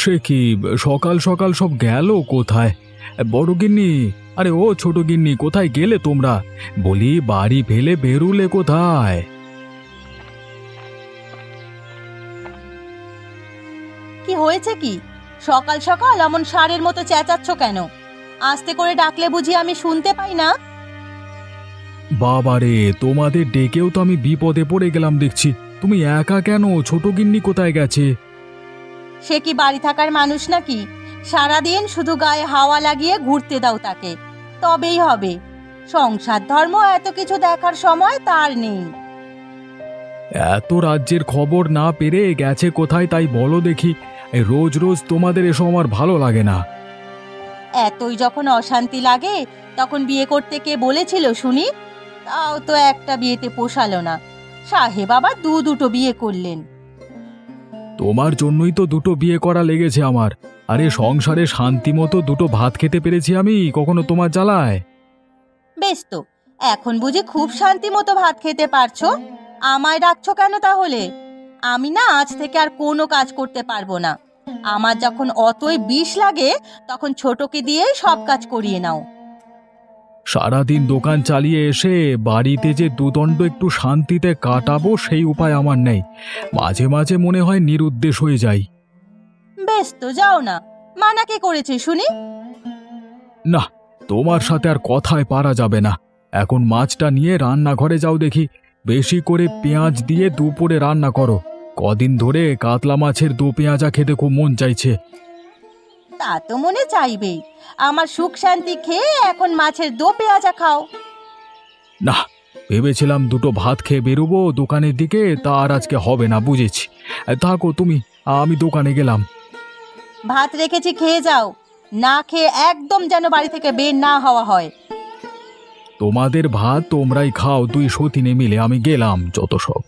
সে কি, সকাল সকাল সব গেল কোথায়? বড় গিন্নি, আরে ও ছোট গিন্নি, কোথায় গেলে তোমরা? বলি বাড়ি ফেলে বেরুলে কোথায়? কি হয়েছে কি? সকাল সকাল এমন ষাঁড়ের মতো চেঁচাচ্ছ কেন? আস্তে করে ডাকলে বুঝি আমি শুনতে পাই না? বাবারে, তোমাদের ডেকেও তো আমি বিপদে পড়ে গেলাম দেখছি। তুমি একা কেন? ছোট গিন্নি কোথায় গেছে? সে কি বাড়ি থাকার মানুষ নাকি? সারাদিন শুধু গায়ে হাওয়া লাগিয়ে ঘুরতে দাও তাকে, তবেই হবে। সংসার ধর্ম এত কিছু দেখার সময় তার নেই। এত রাজ্যের খবর না পেরে গেছে কোথায় তাই বলো দেখি। এই রোজ রোজ তোমাদের এসব আমার ভালো লাগে না। এতই যখন অশান্তি লাগে তখন বিয়ে করতে কে বলেছিল শুনি? তাও তো একটা বিয়েতে পোষালো না। সাহেব আবার দুটো বিয়ে করলেন। তোমার জন্যই তো দুটো বিয়ে করা লেগেছে আমার। আরে সংসারে শান্তি মতো দুটো ভাত খেতে পেরেছি আমি কখনো তোমার জ্বালায়? বেশ তো, এখন বুঝি খুব শান্তি মতো ভাত খেতে পারছো? আমায় ডাকছো কেন তাহলে? আমি না আজ থেকে আর কোনো কাজ করতে পারবো না। আমার যখন অতই বিষ লাগে তখন ছোটকে দিয়েই সব কাজ করিয়ে নাও। সারাদিন দোকান চালিয়ে এসে বাড়িতে যে দুদণ্ড একটু শান্তিতে কাটাবো সেই উপায় আমার নেই। মাঝে মাঝে মনে হয় নিরুদ্দেশ হয়ে যাই। বেশ তো, যাও না। মানা কে করেছে শুনি? না, তোমার সাথে আর কথায় পারা যাবে না। এখন মাছটা নিয়ে রান্নাঘরে যাও দেখি। বেশি করে পেঁয়াজ দিয়ে দুপুরে রান্না করো। কদিন ধরে কাতলা মাছের দু পেঁয়াজা খেতে খুব মন চাইছে। তা তো মনে চাইবেই। আমার সুখ শান্তি খেয়ে এখন মাছের দো পেঁয়াজা খাও। না, ভেবেছিলাম দুটো ভাত খেয়ে বেরোবো দোকানের দিকে, তা আর আজকে হবে না, বুঝেছি। থাকো তুমি, আমি দোকানে গেলাম। ভাত রেখেছি, খেয়ে যাও। না খেয়ে একদম যেন বাড়ি থেকে বের না হওয়া হয়। তোমাদের ভাত তোমরাই খাও, দুই সতীনে মিলে, আমি গেলাম যত সব।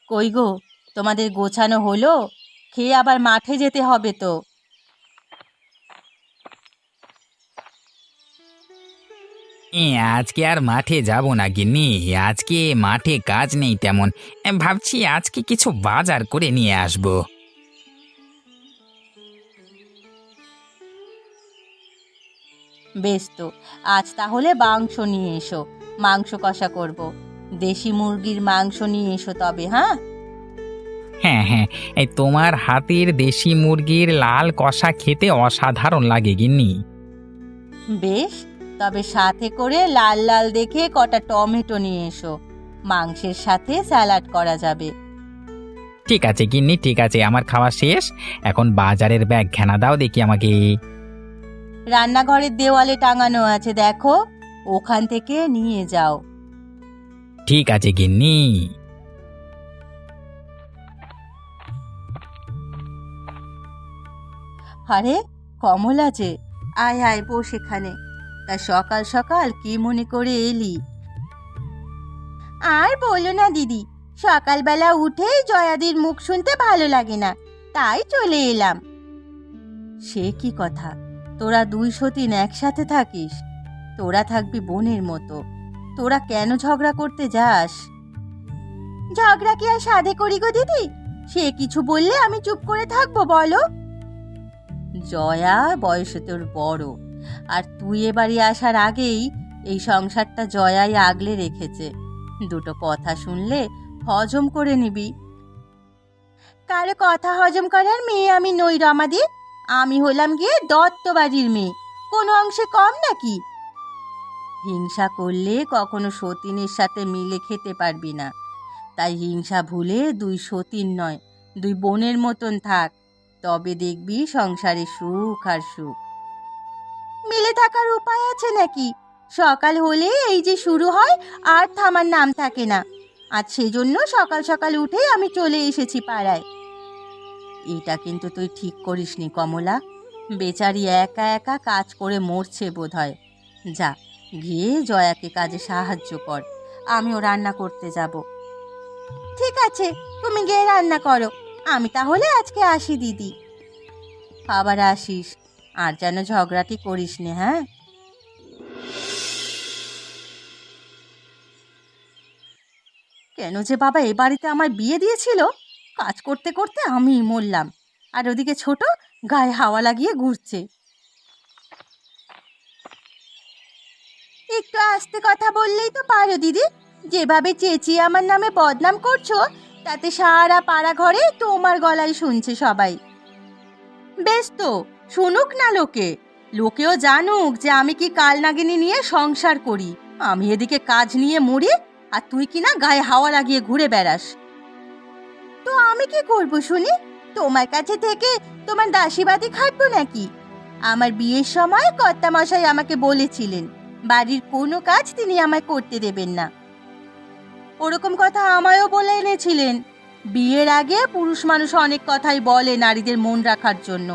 কই গো, তোমাদের গোছানো হলো? খেয়ে আবার মাঠে যেতে হবে তো। আজকে আর মাঠে যাব না গিন্নি। আজকে মাঠে কাজ নেই তেমন। ভাবছি আজকে কিছু বাজার করে নিয়ে আসব। বেশ তো, আজ তাহলে মাংস নিয়ে এসো। মাংস কষা করব। দেশি মুরগির মাংস নিয়ে এসো তবে, হ্যাঁ? হ্যাঁ হ্যাঁ, এই তোমার হাতের দেশি মুরগির লাল কষা খেতে অসাধারণ লাগে গিন্নি। বেশ, তবে সাথে করে লাল লাল দেখে কটা টমেটো নিয়ে এসো। মাংসের সাথে স্যালাড করা যাবে। ঠিক আছে গিন্নি, ঠিক আছে, আমার খাওয়া শেষ। এখন বাজারের ব্যাগখানা দাও দেখি আমাকে। রান্নাঘরের দেওয়ালে টাঙানো আছে, দেখো। ওখান থেকে নিয়ে যাও। ঠিক আছে গিন্নি। আরে, কমলা যে! আয় আয়, বস এখানে। তা সকাল সকাল কি মনে করে এলি? আর বলো না দিদি, সকালবেলা উঠেই জয়াদির মুখ শুনতে ভালো লাগে না, তাই চলে এলাম। সে কি কথা? তোরা দুই সতীন একসাথে থাকিস? তোরা থাকবি বোনের মতো। তোরা কেন ঝগড়া করতে যাস? ঝগড়া কি আর সাধে করি গো দিদি? সে কিছু বললে আমি চুপ করে থাকবো বলো? জয়া বয়সে তোর বড়, আর তুই এ বাড়ি আসার আগেই এই সংসারটা জয়াই আগলে রেখেছে। দুটো কথা শুনলে হজম করে নিবি। কারো কথা হজম করার মেয়ে আমি নই রমাদি। আমি হলাম গিয়ে দত্ত বাড়ির মেয়ে, কোনো অংশে কম নাকি? হিংসা করলে কখনো সতীনের সাথে মিলে খেতে পারবি না। তাই হিংসা ভুলে দুই সতীন নয়, দুই বোনের মতন থাক। তবে দেখবি সংসারে সুখ আর সুখ। মিলে থাকার উপায় আছে নাকি? সকাল হলে এই যে শুরু হয়, আর থামার নাম থাকে না। আজ সেজন্য সকাল সকাল উঠে আমি চলে এসেছি পাড়ায়। এটা কিন্তু তুই ঠিক করিসনি কমলা। বেচারি একা একা কাজ করে মরছে বোধহয়। যা, গিয়ে জয়াকে কাজে সাহায্য কর। আমিও রান্না করতে যাব। ঠিক আছে, তুমি গিয়ে রান্না করো। আমি তাহলে আজকে আসি দিদি। আবার আসিস, আর যেন ঝগড়াটি করিস নে, হ্যাঁ? কেন যে বাবা এ বাড়িতে আমার বিয়ে দিয়েছিল, কাজ করতে করতে আমিই মরলাম, আর ওদিকে ছোট গায়ে হাওয়া লাগিয়ে ঘুরছে। একটু আস্তে কথা বললেই তো পারো দিদি। যেভাবে চেঁচিয়ে আমার নামে বদনাম করছো, তাতে সারা পাড়া ঘরে তোমার গলায় শুনছে সবাই। বেশ তো, শুনুক না লোকে, লোকেও জানুক যে আমি কি কালনাগিনী নিয়ে সংসার করি। আমি এদিকে কাজ নিয়ে মরি, আর তুই কিনা গায়ে হাওয়া লাগিয়ে ঘুরে বেড়াস। তো আমি কি করব শুনি? তোমার কাছে থেকে তোমার দাসীবাদী খাটবো নাকি? আমার বিয়ের সময় কর্তামশাই আমাকে বলেছিলেন বাড়ির কোনো কাজ তিনি আমায় করতে দেবেন না। ওরকম কথা আমায়ও বলে এনেছিলেন। বিয়ের আগে পুরুষ মানুষ অনেক কথাই বলে নারীদের মন রাখার জন্য।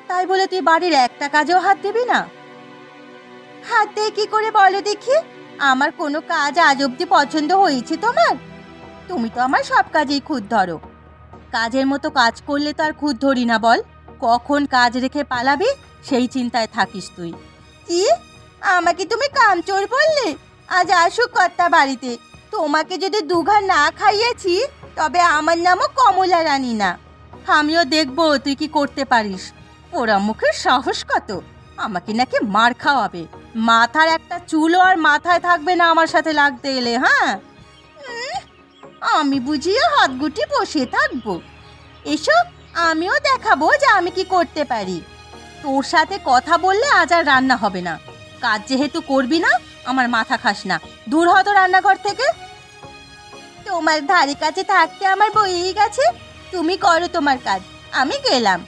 তাই বলে তুই বাড়ির একটা কাজেও হাত দিবি না? হাত দিয়ে কি করে বলো দেখি? আমার কোনো কাজ আজ অব্দি পছন্দ হয়েছে তোমার? তুমি তো আমার সব কাজেই খুঁত ধরো। কাজের মতো কাজ করলে তো আর খুঁত ধরি না বল। কখন কাজ রেখে পালাবি সেই চিন্তায় থাকিস তুই। কি, আমাকে তুমি কামচোর বললে? আজ আসুক কর্তা বাড়িতে, তোমাকে যদি দুঘা না খাইয়েছি তবে আমার নামও কমলা রানী না। আমিও দেখবো তুই কি করতে পারিস। ওরা মুখের সাহস কত, আমাকে নাকি মার খাওয়াবে। মাথার একটা চুলও আর মাথায় থাকবে না আমার সাথে লাগতে এলে। হ্যাঁ, আমি বুঝিয়ে হাত গুটি বসে থাকবো? এসো, আমিও দেখাবো যে আমি কি করতে পারি। তোর সাথে কথা বললে আজ আর রান্না হবে না। কাজ যেহেতু করবি না, আমার মাথা খাস না। দূর হতো রান্নাঘর থেকে। তোমার ধারে কাছে থাকতে আমার বইয়েই গেছে। তুমি করো তোমার কাজ, আমি গেলাম।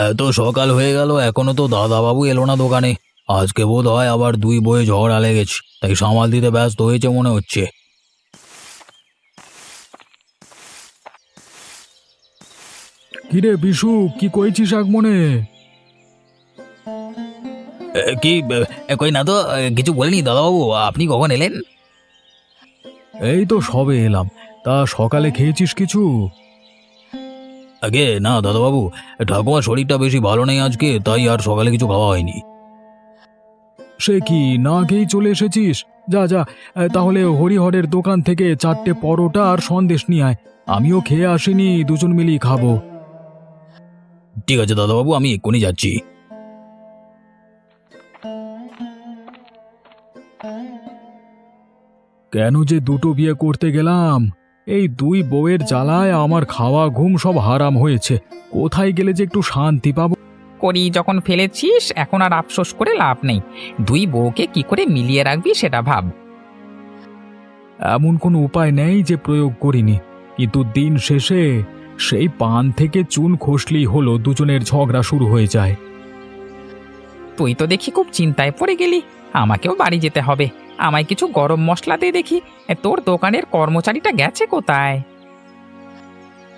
এত সকাল হয়ে গেল, এখনো তো দাদাবাবু এলো না দোকানে। আজকে বোধ হয় আবার দুই বয়ে ঝগড়া লেগেছে, তাই সামাল দিতে ব্যস্ত হয়েছে মনে হচ্ছে। কিরে বিশু, কি কইছিস এক মনে? কি কই না তো, কিছু বলিনি দাদাবাবু। আপনি কখন এলেন? এই তো সবে এলাম। তা সকালে খেয়েছিস কিছু? আগে না দাদাবাবু, ঠাকুমার শরীরটা বেশি ভালো নেই আজকে, তাই আর সকালে কিছু খাওয়া হয়নি। সে কি, না খেয়েই চলে এসেছিস? যা যা, তাহলে হরিহরের দোকান থেকে 4টে পরোটা আর সন্দেশ নিয়ে আয়। আমিও খেয়ে আসিনি, দুজন মিলেই খাবো। ঠিক আছে দাদাবাবু, আমি এক্ষুনি যাচ্ছি। কেন যে দুটো বিয়ে করতে গেলাম! এই দুই বউয়ের জ্বালায় আমার খাওয়া ঘুম সব হারাম হয়েছে। কোথায় গেলে যে একটু শান্তি পাবো। করি যখন ফেলেছিস, এখন আর আফসোস করে লাভ নেই। দুই বউকে কি করে মিলিয়ে রাখবি সেটা ভাব। এমন কোনো উপায় নেই যে প্রয়োগ করিনি, কিন্তু দিন শেষে সেই পান থেকে চুন খসলেই হলো, দুজনের ঝগড়া শুরু হয়ে যায়। তুই তো দেখি খুব চিন্তায় পড়ে গেলি। আমাকেও বাড়ি যেতে হবে। আমায় কিছু গরম মশলা দে দেখি। তোর দোকানের কর্মচারীটা গেছে কোথায়?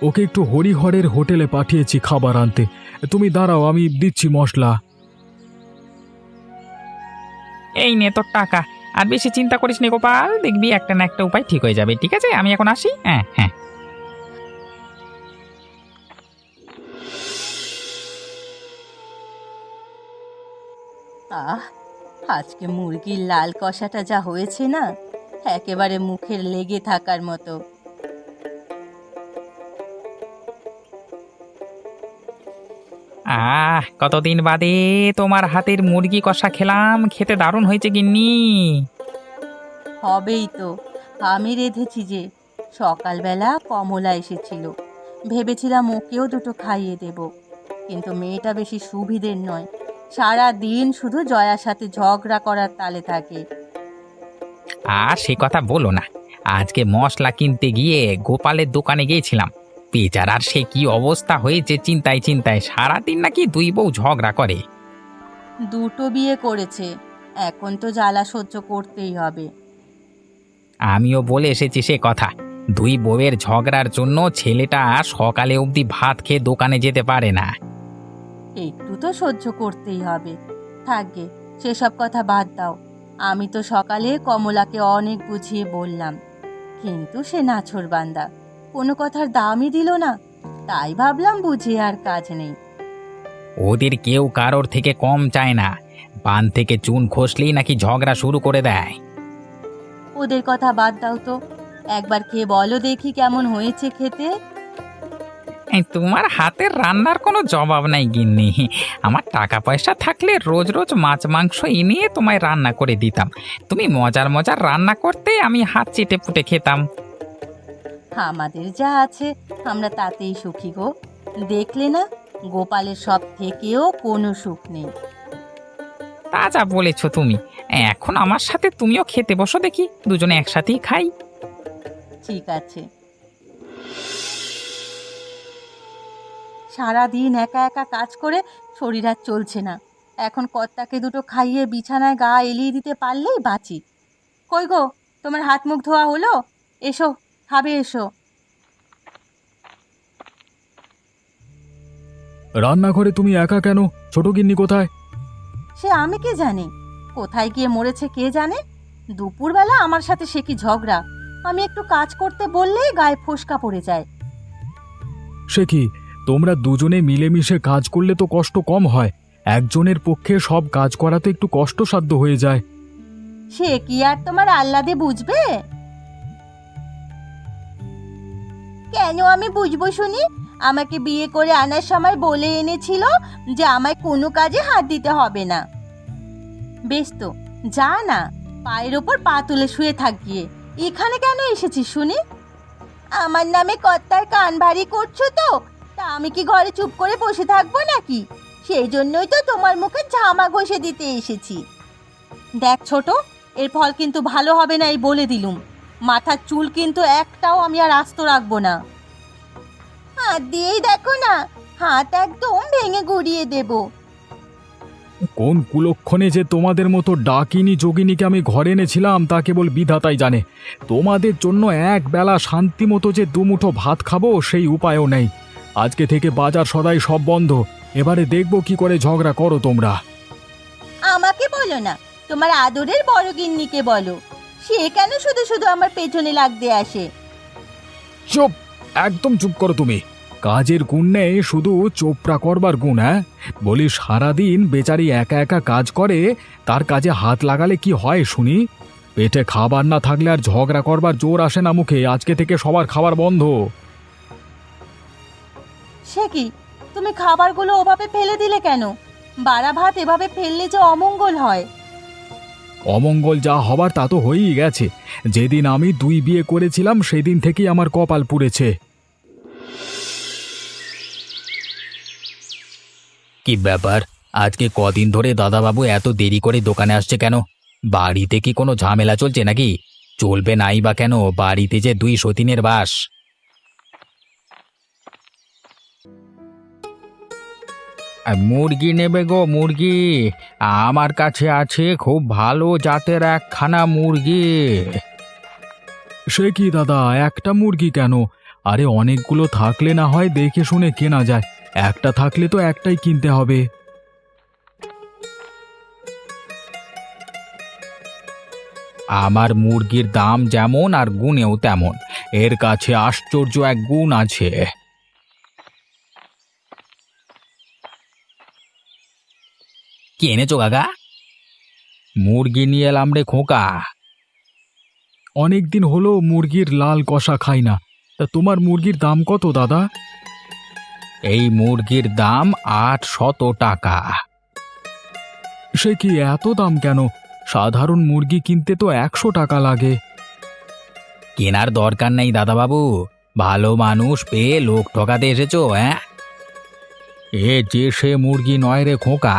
ওকে একটু হরিহরের হোটেলে পাঠিয়েছি খাবার আনতে। তুমি দাঁড়াও, আমি দিচ্ছি মশলা। এই নে তোর টাকা। আর বেশি চিন্তা করিস নে গোপাল, দেখবি একটা না একটা উপায় ঠিক হয়ে যাবে। ঠিক আছে, আমি এখন আসি। হ্যাঁ হ্যাঁ। আহ, আজকে মুরগির লাল কষাটা যা হয়েছে না, একেবারে মুখের লেগে থাকার মতো। কতদিন বাদে তোমার হাতের মুরগি কষা খেলাম। খেতে দারুণ হয়েছে গিন্নি। হবেই তো, আমি রেঁধেছি যে। সকালবেলা কমলা এসেছিল, ভেবেছিলাম ওকেও দুটো খাইয়ে দেব, কিন্তু মেয়েটা বেশি সুবিধের নয়। সারা দিন শুধু জয়ার সাথে ঝগড়া করার তালে থাকে। আর সে কথা বলো না। আজকে মশলা কিনতে গিয়ে গোপালের দোকানে গিয়েছিলাম। বেচারার সে কি অবস্থা হয়েছে, চিন্তায় চিন্তায় সারাদিন নাকি দুই বউ ঝগড়া করে। দুটো বিয়ে করেছে, এখন তো জ্বালা সহ্য করতেই হবে। আমিও বলে এসেছি সে কথা। দুই বউয়ের ঝগড়ার জন্য ছেলেটা সকালে অবধি ভাত খেয়ে দোকানে যেতে পারে না। একটু তো সহ্য করতেই হবে। থাকবে, সেসব কথা বাদ দাও। আমি তো সকালে কমলাকে অনেক বুঝিয়ে বললাম, কিন্তু সে নাছোড়বান্দা, কোনো কথার দামই দিল না। তাই ভাবলাম বুঝিয়ে আর কাজ নেই। ওদের কেউ কারোর থেকে কম চায় না। পান থেকে চুন খসলেই নাকি ঝগড়া শুরু করে দেয়। ওদের কথা বাদ দাও তো, একবার খেয়ে বলো দেখি কেমন হয়েছে খেতে। এই তোমার হাতের রান্নার কোনো জবাব নাই গিন্নি। আমার টাকা পয়সা থাকলে রোজ রোজ মাছ মাংস এনে তোমায় রান্না করে দিতাম। তুমি মজার মজার রান্না করতে আমি হাত চেটে পুটে খেতাম। আমাদের যা আছে আমরা তাতেই সুখী গো। দেখলে না, গোপালের সব থেকেও কোনো সুখ নেই। তা যা বলেছ তুমি। এখন আমার সাথে তুমিও খেতে বসো দেখি, দুজনে একসাথেই খাই। ঠিক আছে। সারাদিন একা একা কাজ করে শরীর আর চলছে না। এখন কর্তাকে দুটো খাইয়ে বিছানায় গা এলিয়ে দিতে পারলেই বাঁচি। কই গো, তোমার হাত মুখ ধোয়া হলো? এসো, খাবে এসো। রান্নাঘরে তুমি একা কেন? ছোট গিন্নি কোথায়? সে আমি কি জানি, কোথায় গিয়ে মরেছে কে জানে। দুপুরবেলা আমার সাথে সে কি ঝগড়া, আমি একটু কাজ করতে বললেই গায়ে ফোসকা পড়ে যায়। সে কি, তোমরা দুজনে মিলেমিশে কাজ করলে তো কষ্ট কম হয়। একজনের পক্ষে সব কাজ করা তো একটু কষ্টসাধ্য হয়ে যায়। সে কি আর তোমার আহ্লাদে বুঝবে? কেন আমি বুঝবো শুনি? আমাকে বিয়ে করে আনার সময় বলে এনেছিল যে আমায় কোনো কাজে হাত দিতে হবে না। বেশ তো, যা না, পায়ের ওপর পা তুলে শুয়ে থাক গিয়ে। এখানে কেন এসেছিস শুনি? আমার নামে কর্তার কান ভারী করছো তো, তা আমি কি ঘরে চুপ করে বসে থাকবো নাকি? সেই জন্যই তো তোমার মুখে ঝামা ঘষে দিতে এসেছি। দেখ ছোট, এর ফল কিন্তু ভালো হবে না, এই বলে দিলুম। মাথার চুল কিন্তু একটাও আমি আর আস্ত রাখবো না। হাত দিয়েই দেখো না, হাত একদম ভেঙে গুড়িয়ে দেব। কোন কুলক্ষণে যে তোমাদের মতো ডাকিনী যোগিনীকে আমি ঘরে এনেছিলাম তা কেবল বিধাতাই জানে। তোমাদের জন্য এক বেলা শান্তি মতো যে দুমুঠো ভাত খাবো সেই উপায়ও নেই। আজকে থেকে বাজার সদাই সব বন্ধ। এবারে দেখব কি করে ঝগড়া করো তোমরা। আমাকে বলো না, তোমার আদরের বড় গিন্নিকে বলো। সে কেন শুধু শুধু আমার পেছনে লাগতে আসে? চুপ, একদম চুপ করো তুমি। কাজের গুণ নেই, শুধু চোপড়া করবার গুণ। হ্যাঁ, বলি সারাদিন বেচারি একা একা কাজ করে, তার কাজে হাত লাগালে কি হয় শুনি? পেটে খাবার না থাকলে আর ঝগড়া করবার জোর আসে না মুখে। আজকে থেকে সবার খাবার বন্ধ। সে কি, তুমি খাবারগুলো ওভাবে ফেলে দিলে কেন? বাড়া ভাত এভাবে ফেললে যে অমঙ্গল হয়। অমঙ্গল যা হবার তা তো হয়েই গেছে। যেদিন আমি দুই বিয়ে করেছিলাম সেদিন থেকেই আমার কপাল পুড়েছে। কি ব্যাপার, আজকে কদিন ধরে দাদাবাবু এত দেরি করে দোকানে আসছে কেন? বাড়িতে কি কোনো ঝামেলা চলছে নাকি? চলবে নাই বা কেন, বাড়িতে যে দুই সতীনের বাস। মুরগি নেবে গো মুরগি? আমার কাছে আছে খুব ভালো জাতের একখানা মুরগি। সে কি দাদা, একটা মুরগি কেন? আরে অনেকগুলো থাকলে না হয় দেখে শুনে কেনা যায়। একটা থাকলে তো একটাই কিনতে হবে। আমার মুরগির দাম যেমন আর গুণেও তেমন। এর কাছে আশ্চর্য এক গুণ আছে। কি এনেছো কাকা? মুরগি নিয়ে এলাম রে খোকা। অনেকদিন হলো মুরগির লাল কষা খাই না। তা তোমার মুরগির দাম কত দাদা? এই মুরগির দাম ৮০০ টাকা। সে কি, এত দাম কেন? সাধারণ মুরগি কিনতে তো ১০০ টাকা লাগে। কেনার দরকার নেই দাদাবাবু, ভালো মানুষ পেয়ে লোক ঠকাতে এসেছো? হ্যাঁ, এ যে সে মুরগি নয় রে খোকা।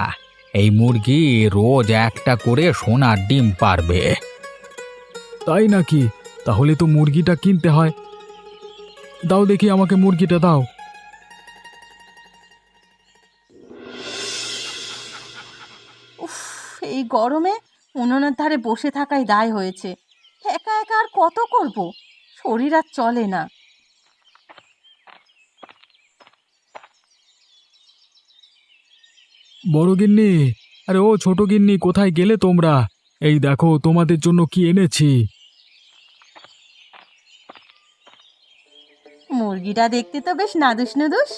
এই মুরগি রোজ একটা করে সোনার ডিম পারবে। তাই নাকি? তাহলে তো মুরগিটা কিনতে হয়। দাও দেখি, আমাকে মুরগিটা দাও। উফ, এই গরমে উনুনের ধারে বসে থাকাই দায় হয়েছে। একা একা আর কত করব, শরীর আর চলে না। বড় গিন্নি, আরে ও ছোট গিন্নি, কোথায় গেলে তোমরা? এই দেখো তোমাদের জন্য কি এনেছি। মুরগিটা দেখতে তো বেশ নাদুস নুদুস।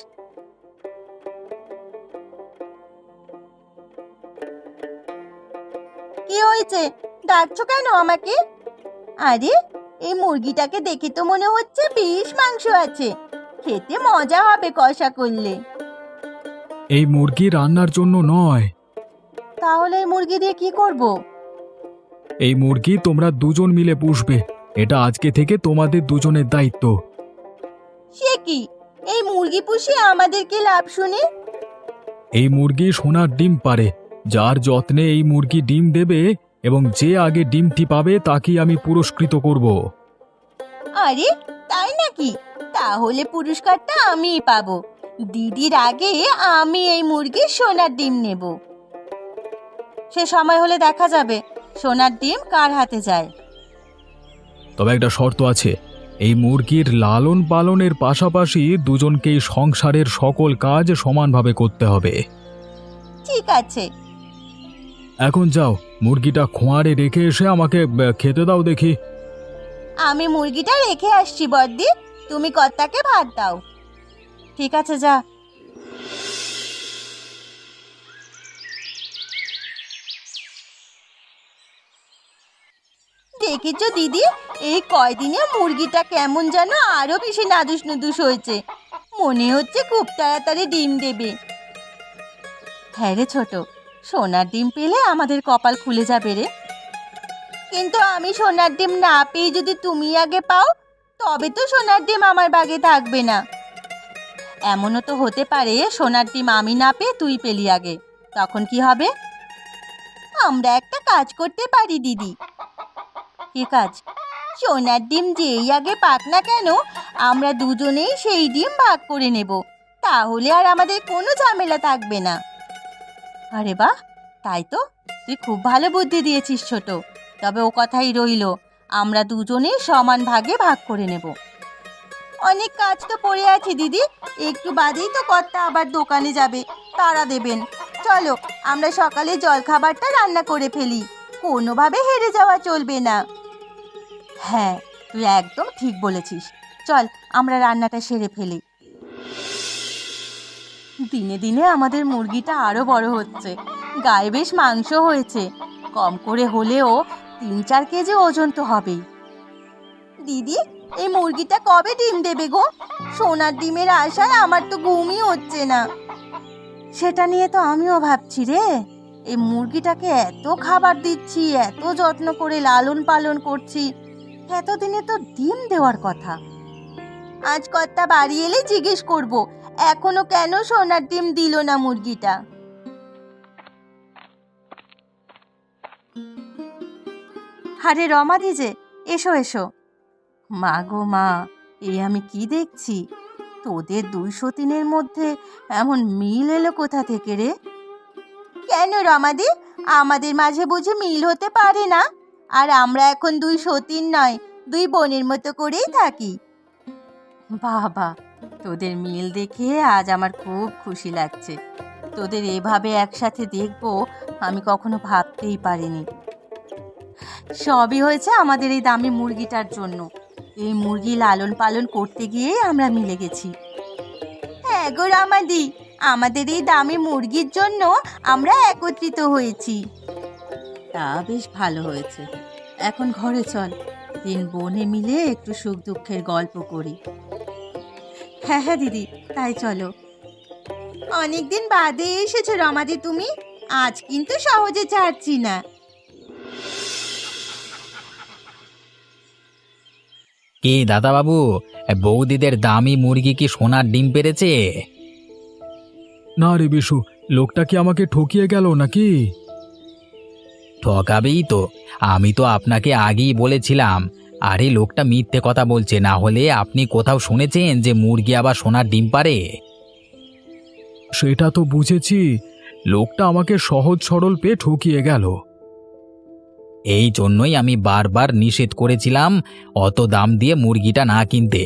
হয়েছে? ডাকছো কেন আমাকে? আরে, এই মুরগিটাকে দেখে তো মনে হচ্ছে বেশ মাংস আছে। খেতে মজা হবে কষা করলে। এই মুরগি রান্নার জন্য নয়। তাহলে এই মুরগি দিয়ে কি করব? এই মুরগি তোমরা দুজন মিলে পুষবে। এটা আজকে থেকে তোমাদের দুজনের দায়িত্ব। সে কি? এই মুরগি পুষে আমাদের কি লাভ শুনি? এই মুরগি সোনার ডিম পারে। যার যত্নে এই মুরগি ডিম দেবে এবং যে আগে ডিমটি পাবে তাকেই আমি পুরস্কৃত করব। আরে, তাই নাকি? তাহলে পুরস্কারটা আমিই পাবো। দিদির আগে আমি এই মুরগির সোনার ডিম নেব। সে সময় হলে দেখা যাবে সোনার ডিম কার হাতে যায়। তবে একটা শর্ত আছে, এই মুরগির লালন পালনের পাশাপাশি দুজনকেই সংসারের সকল কাজ সমানভাবে করতে হবে। ঠিক আছে। এখন যাও, মুরগিটা খোঁয়ারে রেখে এসে আমাকে খেতে দাও দেখি। আমি মুরগিটা রেখে আসছি বড়দি, তুমি কর্তাকে ভাত দাও। ঠিক আছে, যা। দেখেছো দিদি, এই কয়দিনে মুরগিটা কেমন যেন আরো বেশি নাদুস নুদুস হয়েছে। মনে হচ্ছে খুব তাড়াতাড়ি ডিম দেবে। হ্যাঁ রে ছোট, সোনার ডিম পেলে আমাদের কপাল খুলে যাবে রে। কিন্তু আমি সোনার ডিম না পেয়ে যদি তুমি আগে পাও, তবে তো সোনার ডিম আমার বাগে থাকবে না। এমনও তো হতে পারে সোনার ডিম আমি না পেয়ে তুই পেলি আগে, তখন কি হবে? আমরা একটা কাজ করতে পারি দিদি। কি কাজ? সোনার ডিম যেই আগে পাক না কেন, আমরা দুজনেই সেই ডিম ভাগ করে নেব। তাহলে আর আমাদের কোনো ঝামেলা থাকবে না। আরে বাহ, তাই তো, তুই খুব ভালো বুদ্ধি দিয়েছিস ছোট। তবে ও কথাই রইল, আমরা দুজনেই সমান ভাগে ভাগ করে নেব। অনেক কাজ তো পড়ে আছে দিদি, একটু বাদেই তো কর্তা আবার দোকানে যাবে, তাড়া দেবেন। চলো, আমরা সকালে জলখাবারটা রান্না করে ফেলি। কোনোভাবে হেরে যাওয়া চলবে না। হ্যাঁ, তুই একদম ঠিক বলেছিস। চল, আমরা রান্নাটা সেরে ফেলি। দিনে দিনে আমাদের মুরগিটা আরো বড় হচ্ছে। গায়ে বেশ মাংস হয়েছে। কম করে হলেও 3-4 কেজি ওজন তো হবেই। দিদি, এই মুরগিটা কবে ডিম দেবে গো? সোনার ডিমের আশায় আমার তো ঘুমই হচ্ছে না। সেটা নিয়ে তো আমিও ভাবছি রে। এই মুরগিটাকে এত খাবার দিচ্ছি, এত যত্ন করে লালন পালন করছি, এতদিনে তো ডিম দেওয়ার কথা। আজ কর্তা বাড়ি এলে জিজ্ঞেস করব, এখনো কেন সোনার ডিম দিল না মুরগিটা। আরে রমাদি যে, এসো এসো। মা গো মা, এই আমি কি দেখছি? তোদের 203-এর মধ্যে এমন মিল এলো কোথা থেকে রে? কেন রমাদি, আমাদের মাঝে বুঝি মিল হতে পারে না? আর আমরা এখন 203 নয়, 2 বোনের মতো করেই থাকি। বাবা, তোদের মিল দেখে আজ আমার খুব খুশি লাগছে। তোদের এভাবে একসাথে দেখবো আমি কখনো ভাবতেই পারিনি। সবই হয়েছে আমাদের এই দামি মুরগিটার জন্য। এই মুরগি লালন পালন করতে গিয়েই আমরা মিলে গেছি। হ্যাঁ গো রামাদি, আমাদের এই দামি মুরগির জন্য আমরা একত্রিত হয়েছি। তা বেশ ভালো হয়েছে। এখন ঘরে চল, 3 বোনে মিলে একটু সুখ দুঃখের গল্প করি। হ্যাঁ হ্যাঁ দিদি, তাই চলো। অনেকদিন বাদে এসেছো রমাদি তুমি, আজ কিন্তু সহজে ছাড়ছি না। কি দাদা বাবু, বৌদিদের দামি মুরগি কি সোনার ডিম পেড়েছে? না রে বিশু, লোকটা কি আমাকে ঠকিয়ে গেল নাকি? ঠকাবেই তো, আমি তো আপনাকে আগেই বলেছিলাম। আরে লোকটা মিথ্যে কথা বলছে, না হলে আপনি কোথাও শুনেছেন যে মুরগি আবার সোনার ডিম পারে? সেটা তো বুঝেছি, লোকটা আমাকে সহজ সরল পেয়ে ঠকিয়ে গেল। এই জন্যই আমি বারবার নিষেধ করেছিলাম অত দাম দিয়ে মুরগিটা না কিনতে।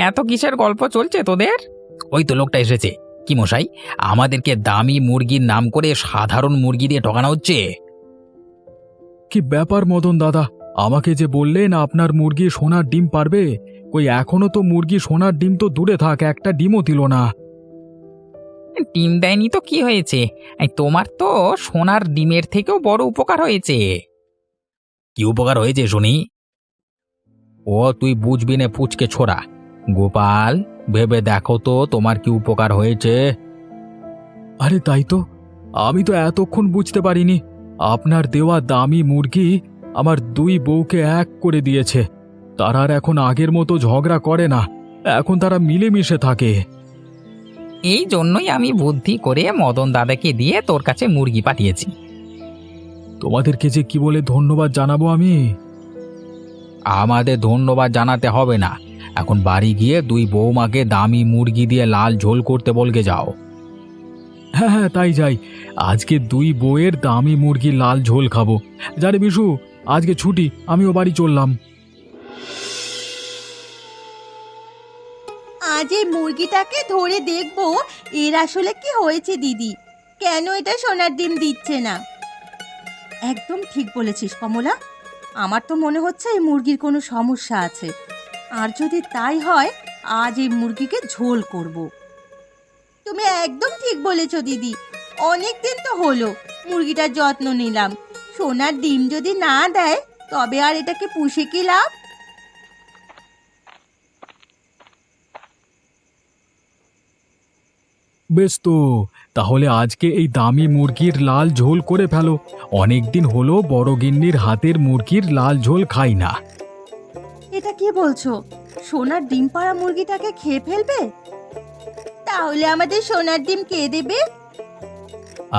এত কিসের গল্প চলছে তোদের? ওই তো লোকটা এসেছে। কি মশাই, আমাদেরকে দামি মুরগির নাম করে সাধারণ মুরগি দিয়ে ঠকানো হচ্ছে। কি ব্যাপার মদন দাদা, আমাকে যে বললেন আপনার মুরগি সোনার ডিম পারবে, কই এখনো তো মুরগি সোনার ডিম তো দূরে থাক, একটা ডিমও দিল না। ডিম দেয়নি তো কি হয়েছে? এই তোমার তো সোনার ডিমের থেকেও বড় উপকার হয়েছে। কি উপকার হয়েছে শুনি? ও তুই বুঝবি না পুচকে ছোড়া। গোপাল, ভেবে দেখো তো তোমার কি উপকার হয়েছে। আরে তাই তো, আমি তো এতক্ষণ বুঝতে পারিনি। আপনার দেওয়া দামি মুরগি আমার দুই বউকে এক করে দিয়েছে। তারা আর এখন আগের মতো ঝগড়া করে না, এখন তারা মিলেমিশে থাকে। এই জন্যই আমি বুদ্ধি করে মদন দাদাকে দিয়ে তোর কাছে মুরগি পাঠিয়েছি। তোমাদেরকে যে কি বলে ধন্যবাদ জানাবো আমি। আমাদের ধন্যবাদ জানাতে হবে না, এখন বাড়ি গিয়ে দুই বৌমাকে দামি মুরগি দিয়ে লাল ঝোল করতে বলকে যাও। হ্যাঁ হ্যাঁ, তাই যাই। আজকে দুই বউয়ের দামি মুরগির লাল ঝোল খাবো। জানে বিশু, আজকে ছুটি, আমিও বাড়ি চললাম। আজ এই মুরগিটাকে ধরে দেখবো এর আসলে কি হয়েছে দিদি, কেন এটা সোনার ডিম দিচ্ছে না। একদম ঠিক বলেছিস কমলা, আমার তো মনে হচ্ছে এই মুরগির কোনো সমস্যা আছে। আর যদি তাই হয়, আজ এই মুরগিকে ঝোল করব। তুমি একদম ঠিক বলেছো দিদি, অনেক দিন তো হলো মুরগিটার যত্ন নিলাম। সোনার ডিম যদি না দেয় তবে আর এটাকে পুষে কি লাভ। বেশ তো, তাহলে আজকে এই দামি মুরগির লাল ঝোল করে ফেলো। অনেক দিন হলো বড় গিন্নির হাতের মুরগির লাল ঝোল খাই না। এটা কি বলছো? সোনার ডিম পাড়া মুরগিটাকে খেয়ে ফেলবে? তাহলে আমাদের সোনার ডিম কে দেবে?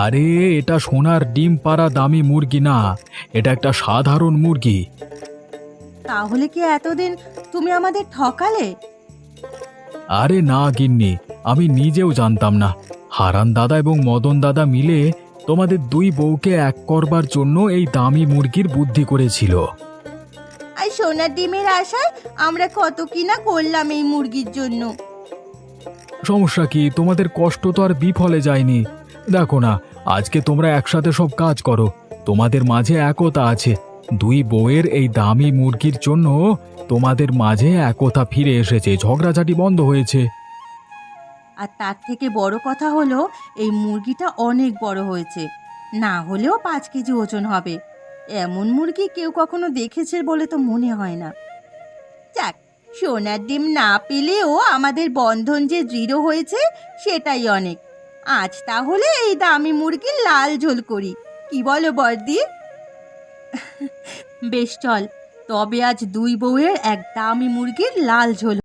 আরে, এটা সোনার ডিম পাড়া দামি মুরগি না, এটা একটা সাধারণ মুরগি। তাহলে কি এতদিন তুমি আমাদের ঠকালে? আরে না গিন্নি, আমি নিজেও জানতাম না। হারান দাদা এবং মদন দাদা মিলে তোমাদের দুই বউকে এক করবার জন্য এই দামি মুরগির বুদ্ধি করেছিল। আর সোনার ডিমের আশায় আমরা কত কিনা করলাম এই মুরগির জন্য। সমস্যা কি, তোমাদের কষ্ট তো আর বিফলে যায়নি। দেখো না, আজকে তোমরা একসাথে সব কাজ করো, তোমাদের মাঝে একতা আছে। দুই বউয়ের এই দামি মুরগির জন্য তোমাদের মাঝে একতা ফিরে এসেছে, ঝগড়াঝাটি বন্ধ হয়েছে। আর তার থেকে বড় কথা হলো এই মুরগিটা অনেক বড় হয়েছে, না হলেও 5 কেজি ওজন হবে। এমন মুরগি কেউ কখনো দেখেছে বলে তো মনে হয় না। যাক, সোনার ডিম না পেলেও আমাদের বন্ধন যে দৃঢ় হয়েছে সেটাই অনেক। আজ তাহলে এই দামি মুরগির লাল ঝোল করি, কি বলো বর্দি? বেশ চল, তবে আজ দুই বউয়ের এক দামি মুরগির লাল ঝোল